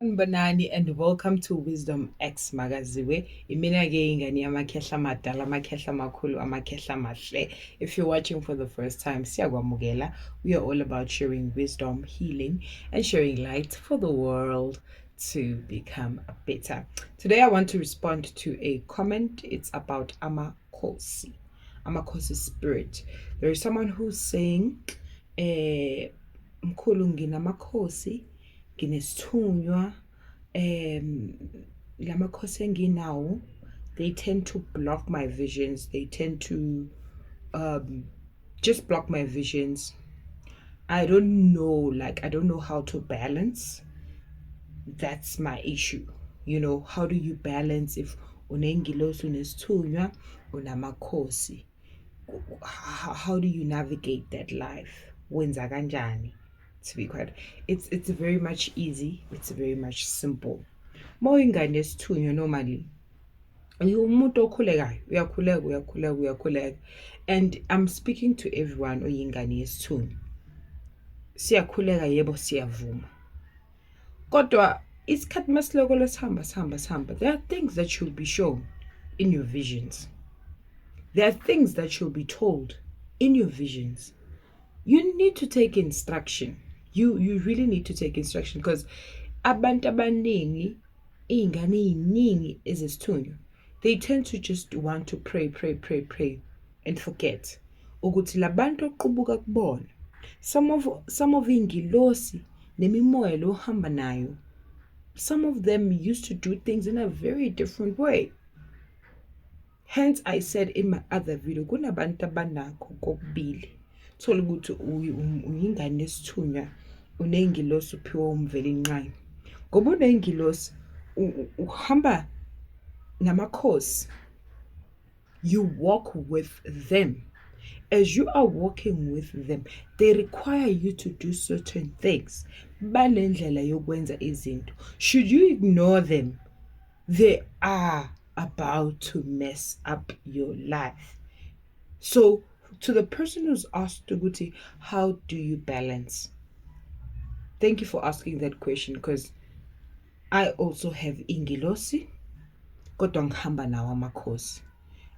Banani and welcome to Wisdom X Magaziwe. Imina ke ingane yamakhehla madala, amakhehla makhulu, amakhehla mahle. If you're watching for the first time, siyakwamukela. We are all about sharing wisdom, healing, and sharing light for the world to become better. Today I want to respond to a comment. It's about namaKhosi. namaKhosi spirit. There is someone who's saying, mkhulu nginamaKhosi, nginesithunywa, namaKhosi enginawo, they tend to block my visions. They tend to just block my visions. I don't know how to balance. That's my issue. How do you balance if unengilosi unesithunywa unamakhosi? How do you navigate that life? Wenza kanjani? To be quite, it's very much easy. It's very much simple. Mawingane nesithunywa normally umuntu okhulekayo uyakhuleka, and I'm speaking to everyone oyingane yesithunywa. Siyakhuleka, yebo siyavuma, kodwa isikhathi masiloko lesihamba, there are things that should be shown in your visions. There are things that should be told in your visions. You need to take instruction. You really need to take instruction, because abantu abaningi, iy'ngane ey'ningi ezesithunywa, they tend to just want to pray and forget ukuthi labantu oqubuka kubona, some of iy'ngilosi nemimoya lo hamba nayo, some of them used to do things in a very different way. Hence I said in my other video, kunabantu abanakho kokubili. Thola ukuthi uyingane nesithunywa, unengilosi uphiwa umveli inqayi. Ngoba unengilosi uhamba namaKhosi, you walk with them. As you are walking with them, they require you to do certain things. Banendlela yokwenza izinto. Should you ignore them, they are about to mess up your life. So to the person who's asked Tuguti, how do you balance? Thank you for asking that question, because I also have ingilosi, kodwa ngihamba nawo amakhosi.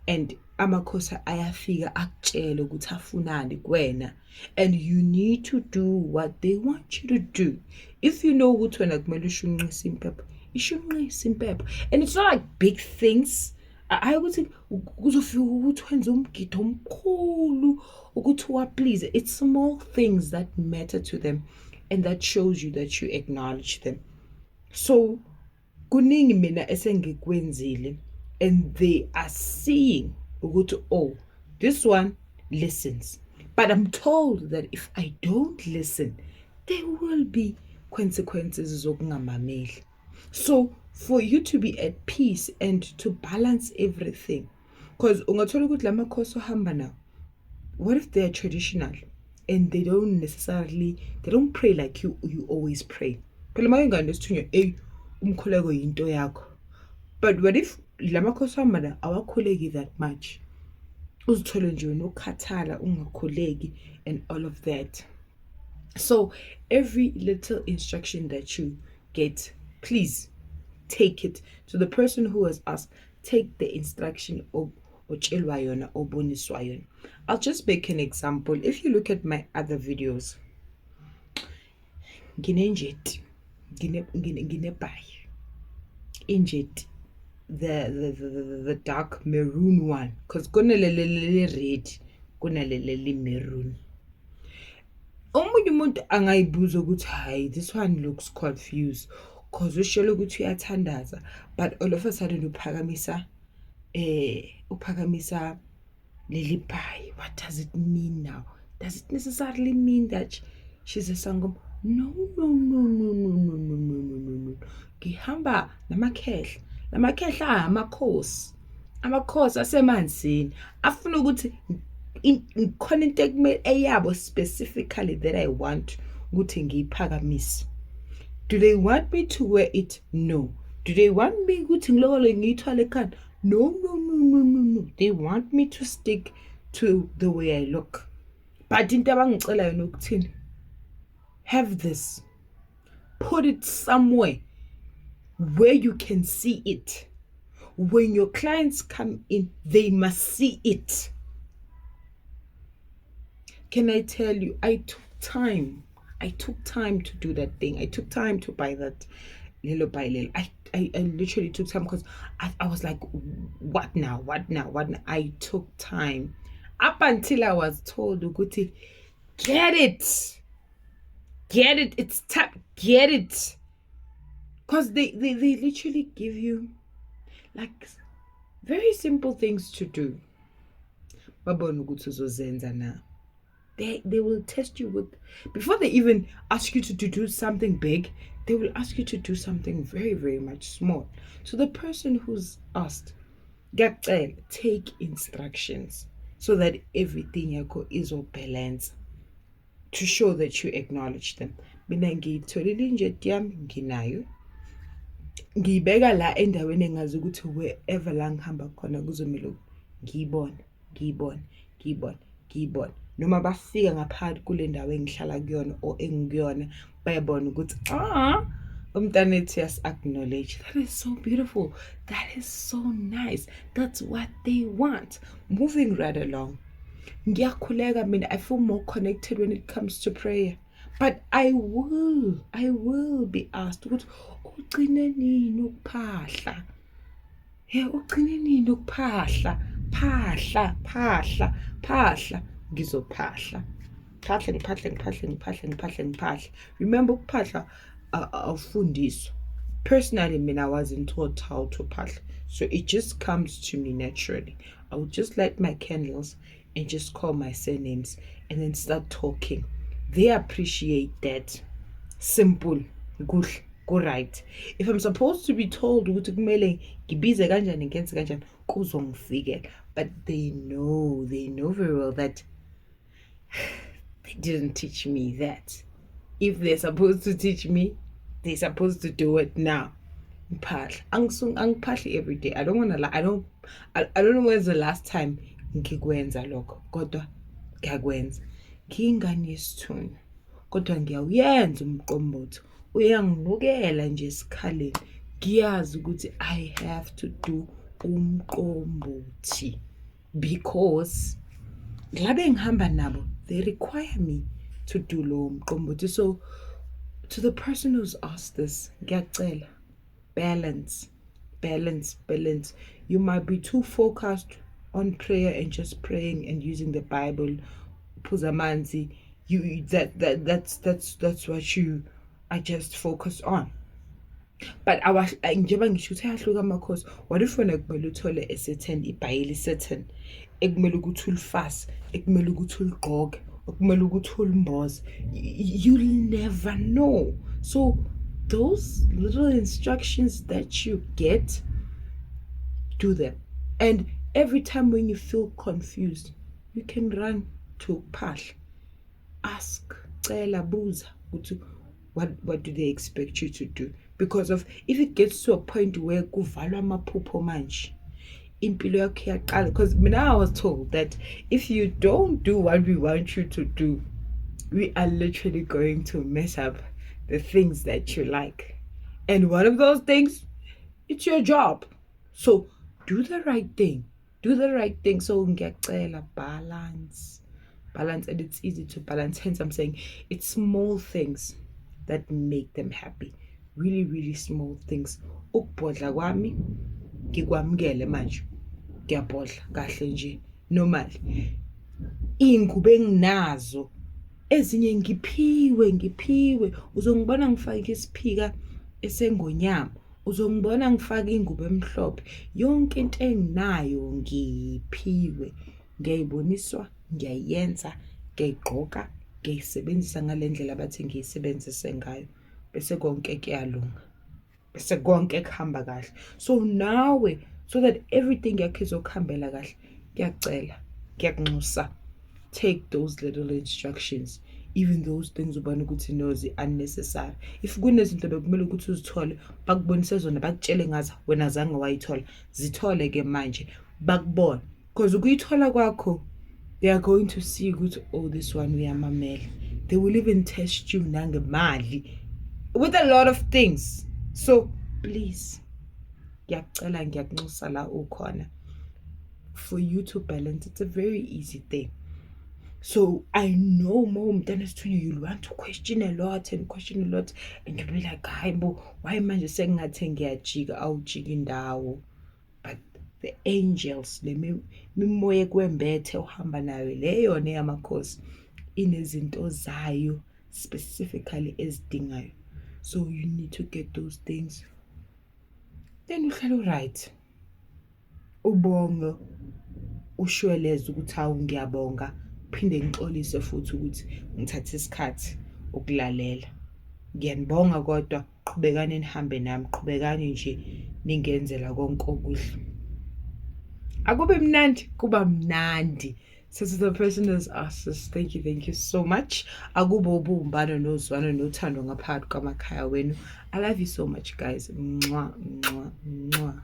And amakhosi ayafika akutshele ukuthi afunani kuwena, and you need to do what they want you to do. If you know ukuthi wena kumele ushunqise impepho, ishunqise impepho. And it's not like big things. I would think kuzofika ukuthi wenze umgido omkhulu ukuthi please. It's small things that matter to them, and that shows you that you acknowledge them. So kuningi mina esengikwenzile, and they are seeing ukuthi, oh, this one listens. But I'm told that if I don't listen, there will be consequences zokungamameli. So for you to be at peace and to balance everything, because ungathola ukuthi lamakhosi ohamba nawo, what if they're traditional and they don't pray like you always pray? Phela mawingane nesithunywa, umkhuleko yinto yakho. But what if lamakhosi ohamba nawo awakhuleki that much? Uzithole nje wena ukhathala, ungakhuleki, and all of that. So every little instruction that you get, please take it. To the person who has asked, take the instruction of otshelwa yona, oboniswa yona. I'll just make an example. If you look at my other videos, nginenjeti, nginebhayi, injeti, the dark maroon one, because kunalele red, kunalele maroon. Omunye umuntu angayibuza ukuthi, hayi, this one looks confused, because ushelo ukuthi uyathandaza, but all of a sudden uphakamisa leli bhayi. What does it mean now? Does it necessarily mean that she's a sangoma? No. Ngihamba namakhehla amakhosi asemanzini, afuna ukuthi khona into eyabo specifically that I want ukuthi ngiyiphakamise. Do they want me to wear it? No. Do they want me ukuthi ngilokole ngiyithwale ekhanda? No. They want me to stick to the way I look. But into abangicela yona ukuthini, have this, put it somewhere where you can see it. When your clients come in, they must see it. Can I tell you, I took time to do that thing. I took time to buy that little by little. I literally took time because I was like, what now? I took time up until I was told, Uguti, get it, it's time, get it. Because they literally give you like very simple things to do. Babona ukuthi uzozenza na. They will test you with, before they even ask you to do something big, they will ask you to do something very, very much small. So the person who's asked, take instructions so that everything is all balanced, to show that you acknowledge them. Mina ngiyitholile injet yami nginayo, ngiyibeka la endaweni engazi ukuthi wherever la ngihamba khona kuzomela ngiyibone. Noma bafika ngaphakathi kule ndawo engihlala kuyona o engikuyona, bayabona ukuthi umntanethu acknowledge. That is so beautiful. That is so nice. That's what they want. Moving right along. Ngiyakhuleka mina, I feel more connected when it comes to prayer. But I will be asked ukuthi ugcine nini ukuphahla? Ugcine nini ukuphahla? Phahla. Ngizophahla. Phahla. Remember ukuphahla awufundiswa. Personally, I wasn't taught how to phahla. So it just comes to me naturally. I would just light my candles and just call my surnames and then start talking. They appreciate that. Simple. Good. Go right. If I'm supposed to be told ukuthi kumele ngibize kanjani ngenze kanjani, kuzongifikela. But they know very well that they didn't teach me that. If they're supposed to teach me, they're supposed to do it now. Angiphahli every day. I don't want to lie. I don't know when's the last time ngikwenza lokho. Kodwa ngiyakwenza. Ngingane yesithunywa. Kodwa ngiyawuyenza umqombothi. Uyangibukela nje esikhaleni. Ngiyazi ukuthi I have to do umqombothi because labe ngihamba nabo, they require me to do lo mqombothi. So to the person who's asked this, ngiyacela, balance. You might be too focused on prayer and just praying and using the Bible, puzamanzi. That's what you are just focused on. But njengoba ngisho ukuthi ayahluka amakhosi, what if wena kumele uthole a certain ibhayili certain ekumele ukuthi ulifase, ekumele ukuthi uligqoke, ekumele ukuthi ulimboze? You'll never know. So those little instructions that you get, do them. And every time when you feel confused, you can run to phahla. Ask, cela, buza, what do they expect you to do? Because of if it gets to a point where kuvalwa amaphupho manje, impilo yakho iyaqala. Because now I was told that if you don't do what we want you to do, we are literally going to mess up the things that you like. And one of those things, it's your job. So do the right thing. So ngiyacela, balance. And it's easy to balance. Hence I'm saying it's small things that make them happy. Really, really small things. Ukubhodla kwami ngikwamukele manje. Ngiyabhodla kahle nje normal. Ingubo enginazo ezinye ngiphiwe. Uzongibona ngifake isiphika esengonyama. Uzongibona ngifake ingubo emhlophe. Yonke into enginayo ngiphiwe. Ngiyayiboniswa, ngiyayenza, ngiyigqoka, ngiyisebenzisa ngalendlela abathi ngiyisebenzise ngayo. Bese konke kuyalunga. Bese konke kuhamba kahle. So nawe, so that everything yakho izokuhambela kahle, ngiyacela, ngiyakunxusa, take those little instructions. Even those things ubona ukuthi no unnecessary. If kunezinto bekumele ukuthi uzithole, bakubonise zona, bakutshele ngazo, wena zange wayithola, zithole ke manje, bakubona. Because ukuyithola kwakho, they are going to see ukuthi, oh, this one uyamamela. They will even test you nangemali with a lot of things. So please, ngiyacela ngiyakunxusa la ukhona, for you to balance. It's a very easy thing. So I know you'll want to question a lot and you'll be like, hayi bo, why manje sengingathe ngiyajika awujika indawo. But the angels, le mimoya ekwembethe uhamba nayo leyo namaKhosi, inezinto zayo specifically ezidingayo. So you need to get those things. Then uhlala right. Ubonga, ushweleze ukuthi hawu ngiyabonga, phinde ngixolise futhi ukuthi ngithathe isikhathi ukulalela. Ngiyanibonga kodwa qhubekani nihambe nami, qhubekani nje ningenzela konke okuhle. Akube mnandi, kuba mnandi. So to the person who's asked us, thank you so much. Akube ubumbano nozwano nothando ngaphakathi kwamakhaya wenu. I love you so much, guys. Mwah, mwah, mwah.